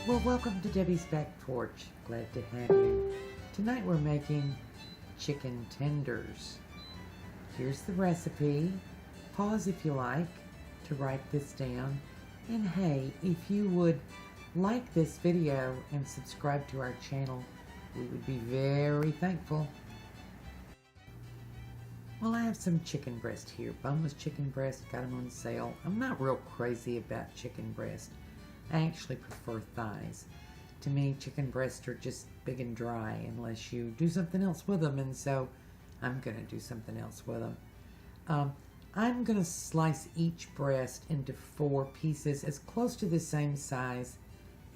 Well, welcome to Debbie's Back Porch. Glad to have you. Tonight we're making chicken tenders. Here's the recipe. Pause if you like to write this down. And hey, if you would like this video and subscribe to our channel, we would be very thankful. Well, I have some chicken breast here. Boneless chicken breast, got them on sale. I'm not real crazy about chicken breast. I actually prefer thighs. To me, chicken breasts are just big and dry unless you do something else with them, and so I'm going to do something else with them. I'm going to slice each breast into 4 pieces as close to the same size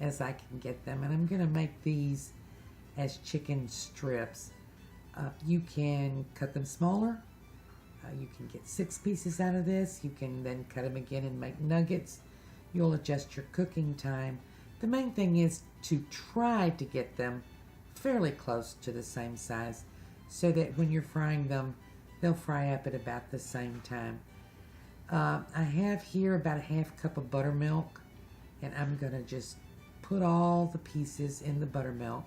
as I can get them, and I'm going to make these as chicken strips. You can cut them smaller. You can get 6 pieces out of this. You can then cut them again and make nuggets. You'll adjust your cooking time. The main thing is to try to get them fairly close to the same size so that when you're frying them, they'll fry up at about the same time. I have here about a half cup of buttermilk, and I'm going to just put all the pieces in the buttermilk,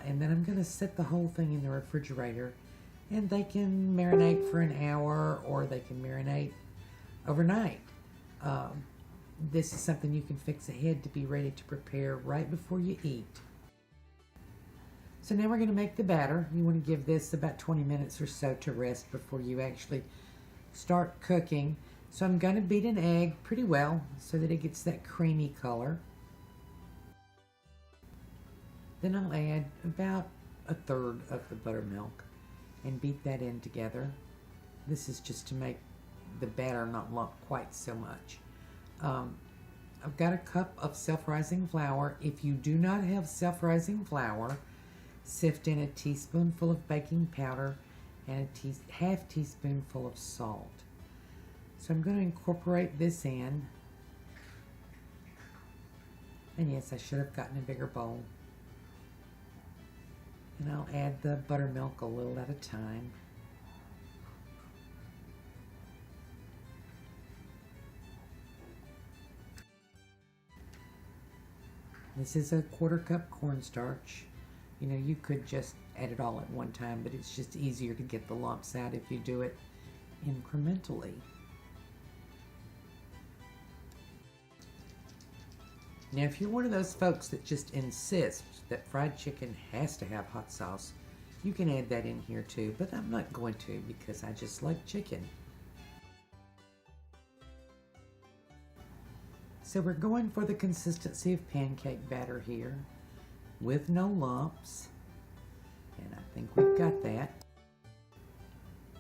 and then I'm going to set the whole thing in the refrigerator, and they can marinate for an hour or they can marinate overnight. This is something you can fix ahead to be ready to prepare right before you eat. So now we're going to make the batter. You want to give this about 20 minutes or so to rest before you actually start cooking. So I'm going to beat an egg pretty well so that it gets that creamy color. Then I'll add about 1/3 of the buttermilk and beat that in together. This is just to make the batter not lump quite so much. I've got a cup of self-rising flour. If you do not have self-rising flour, sift in a teaspoonful of baking powder and a half teaspoonful of salt. So I'm going to incorporate this in. And yes, I should have gotten a bigger bowl. And I'll add the buttermilk a little at a time. This is a 1/4 cup cornstarch. You know, you could just add it all at one time, but it's just easier to get the lumps out if you do it incrementally. Now, if you're one of those folks that just insists that fried chicken has to have hot sauce, you can add that in here too, but I'm not going to because I just like chicken. So we're going for the consistency of pancake batter here with no lumps, and I think we've got that.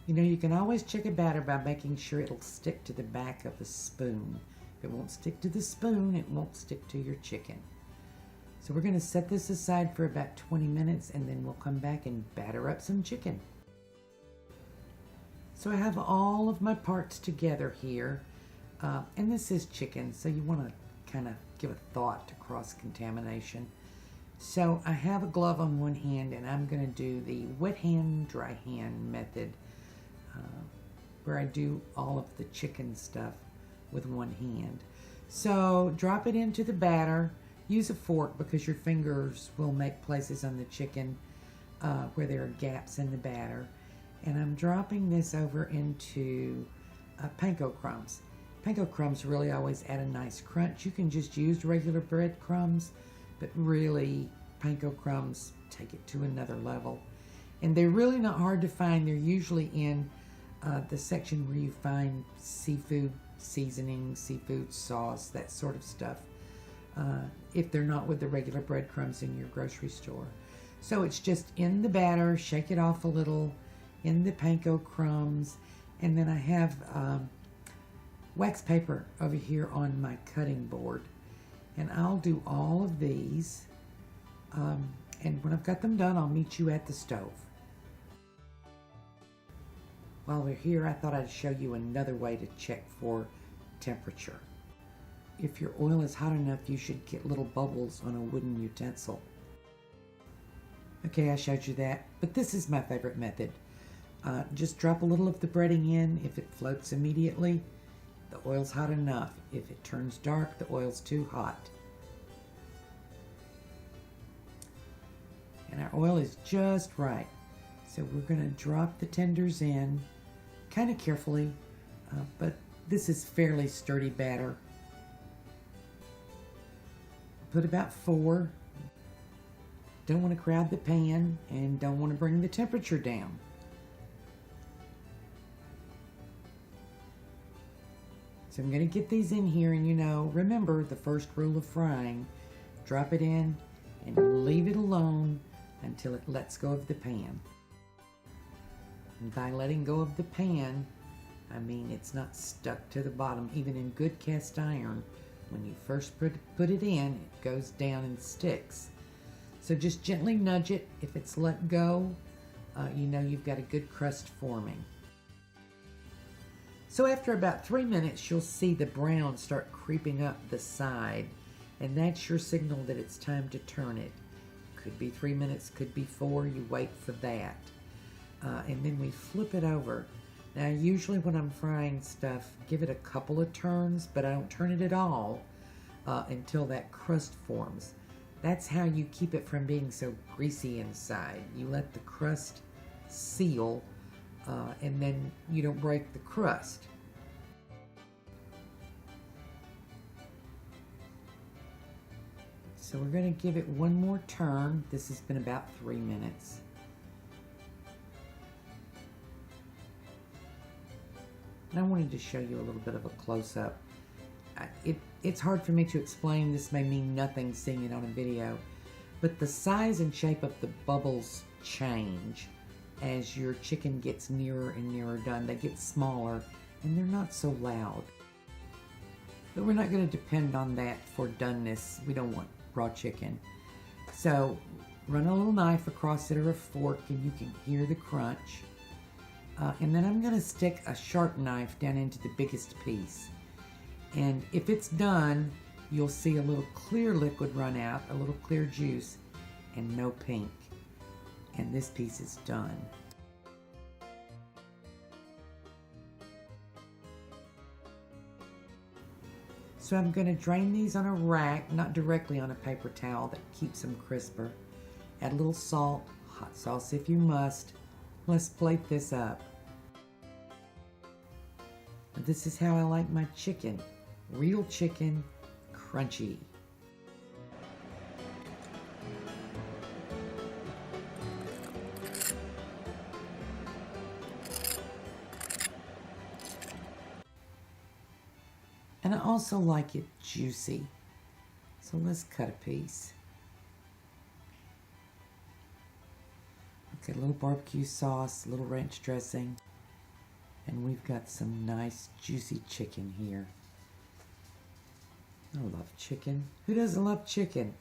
You know, you can always check a batter by making sure it'll stick to the back of the spoon. If it won't stick to the spoon, it won't stick to your chicken. So we're going to set this aside for about 20 minutes, and then we'll come back and batter up some chicken. So I have all of my parts together here. And this is chicken, so you want to kind of give a thought to cross-contamination. So I have a glove on one hand, and I'm going to do the wet hand, dry hand method, where I do all of the chicken stuff with one hand. So drop it into the batter. Use a fork because your fingers will make places on the chicken where there are gaps in the batter. And I'm dropping this over into panko crumbs. Panko crumbs really always add a nice crunch. You can just use regular bread crumbs, but really panko crumbs take it to another level. And they're really not hard to find. They're usually in the section where you find seafood seasoning, seafood sauce, that sort of stuff, if they're not with the regular breadcrumbs in your grocery store. So it's just in the batter, shake it off a little, in the panko crumbs, and then I have wax paper over here on my cutting board, and I'll do all of these, and when I've got them done, I'll meet you at the stove. While we're here, I thought I'd show you another way to check for temperature. If your oil is hot enough, you should get little bubbles on a wooden utensil. Okay, I showed you that, but this is my favorite method. Just drop a little of the breading in. If it floats immediately, the oil's hot enough. If it turns dark, the oil's too hot. And our oil is just right. So we're going to drop the tenders in kind of carefully, but this is fairly sturdy batter. Put about 4. Don't want to crowd the pan and don't want to bring the temperature down. So I'm going to get these in here, and remember the first rule of frying, drop it in and leave it alone until it lets go of the pan. And by letting go of the pan, I mean it's not stuck to the bottom. Even in good cast iron, when you first put it in, it goes down and sticks. So just gently nudge it. If it's let go, you've got a good crust forming. So after about 3 minutes, you'll see the brown start creeping up the side, and that's your signal that it's time to turn it. Could be 3 minutes, could be 4. You wait for that. And then we flip it over. Now, usually when I'm frying stuff, give it a couple of turns, but I don't turn it at all until that crust forms. That's how you keep it from being so greasy inside. You let the crust seal, and then you don't break the crust. So we're going to give it one more turn. This has been about 3 minutes. And I wanted to show you a little bit of a close-up. It's hard for me to explain. This may mean nothing seeing it on a video, but the size and shape of the bubbles change as your chicken gets nearer and nearer done. They get smaller and they're not so loud. But we're not going to depend on that for doneness. We don't want raw chicken. So run a little knife across it or a fork and you can hear the crunch. And then I'm going to stick a sharp knife down into the biggest piece. And if it's done, you'll see a little clear liquid run out, a little clear juice, and no pink. And this piece is done. So I'm going to drain these on a rack, not directly on a paper towel. That keeps them crisper. Add a little salt, hot sauce if you must. Let's plate this up. This is how I like my chicken. Real chicken, crunchy. And I also like it juicy. So let's cut a piece. Okay, a little barbecue sauce, a little ranch dressing. And we've got some nice juicy chicken here. I love chicken. Who doesn't love chicken?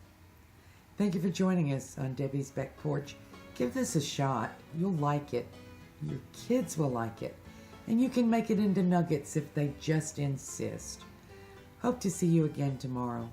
Thank you for joining us on Debbie's Back Porch. Give this a shot. You'll like it. Your kids will like it. And you can make it into nuggets if they just insist. Hope to see you again tomorrow.